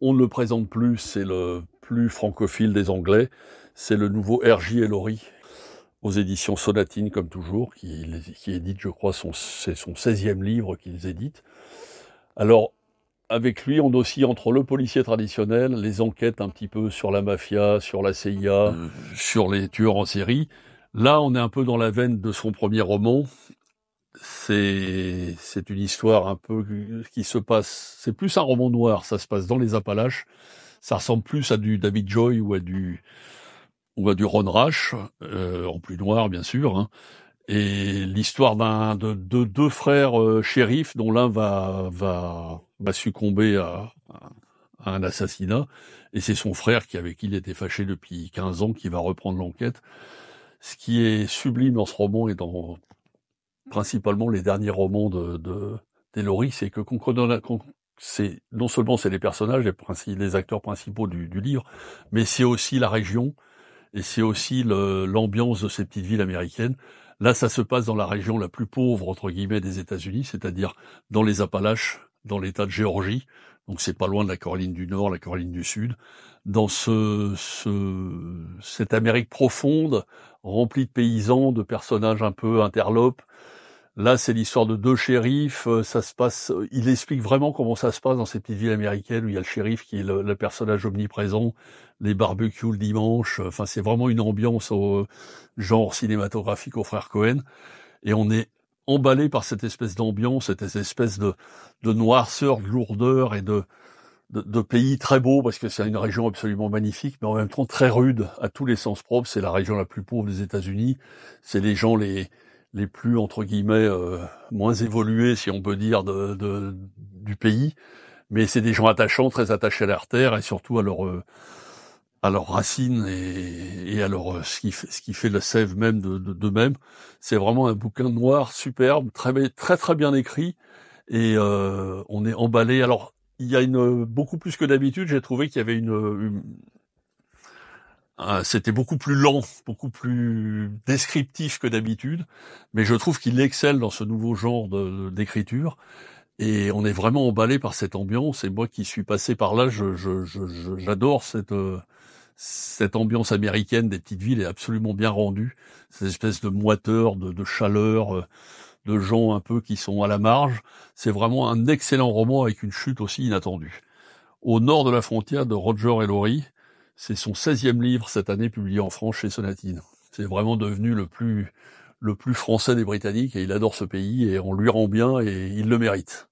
on ne le présente plus, c'est le plus francophile des Anglais, c'est le nouveau R.J. Ellory, aux éditions Sonatine comme toujours, qui édite, je crois, c'est son 16e livre qu'ils éditent. Alors, avec lui, on oscille entre le policier traditionnel, les enquêtes un petit peu sur la mafia, sur la CIA, sur les tueurs en série. Là, on est un peu dans la veine de son premier roman. C'est une histoire un peu qui se passe, c'est plus un roman noir, ça se passe dans les Appalaches. Ça ressemble plus à du David Joy ou à du Ron Rash, en plus noir bien sûr, hein. Et l'histoire de deux frères shérifs dont l'un va succomber à un assassinat, et c'est son frère avec qui il était fâché depuis 15 ans qui va reprendre l'enquête. Ce qui est sublime dans ce roman et dans principalement les derniers romans d'Ellory, c'est que c'est non seulement c'est les personnages, les acteurs principaux du livre, mais c'est aussi la région et c'est aussi l'ambiance de ces petites villes américaines. Là, ça se passe dans la région la plus pauvre entre guillemets des États-Unis, c'est-à-dire dans les Appalaches, dans l'État de Géorgie. Donc c'est pas loin de la Caroline du Nord, la Caroline du Sud, dans cette Amérique profonde, remplie de paysans, de personnages un peu interlopes. Là, c'est l'histoire de deux shérifs. Ça se passe. Il explique vraiment comment ça se passe dans ces petites villes américaines où il y a le shérif qui est le personnage omniprésent, les barbecues le dimanche. Enfin, c'est vraiment une ambiance au genre cinématographique aux frères Cohen. Et on est emballé par cette espèce d'ambiance, cette espèce de noirceur, de lourdeur et de pays très beau, parce que c'est une région absolument magnifique, mais en même temps très rude à tous les sens propres. C'est la région la plus pauvre des États-Unis. C'est les gens les plus, entre guillemets, moins évolués, si on peut dire, du pays. Mais c'est des gens attachants, très attachés à leur terre et surtout à leurs racines et à ce qui fait le sève même d'eux-mêmes. C'est vraiment un bouquin noir, superbe, très très bien écrit. Et on est emballé. Alors, il y a beaucoup plus que d'habitude, j'ai trouvé qu'il y avait c'était beaucoup plus lent, beaucoup plus descriptif que d'habitude, mais je trouve qu'il excelle dans ce nouveau genre d'écriture, et on est vraiment emballé par cette ambiance, et moi qui suis passé par là, j'adore cette ambiance américaine des petites villes est absolument bien rendue, cette espèce de moiteur, de chaleur, de gens un peu qui sont à la marge. C'est vraiment un excellent roman avec une chute aussi inattendue. Au nord de la frontière de Roger Ellory, c'est son 16e livre cette année publié en France chez Sonatine. C'est vraiment devenu le plus français des Britanniques et il adore ce pays et on lui rend bien et il le mérite.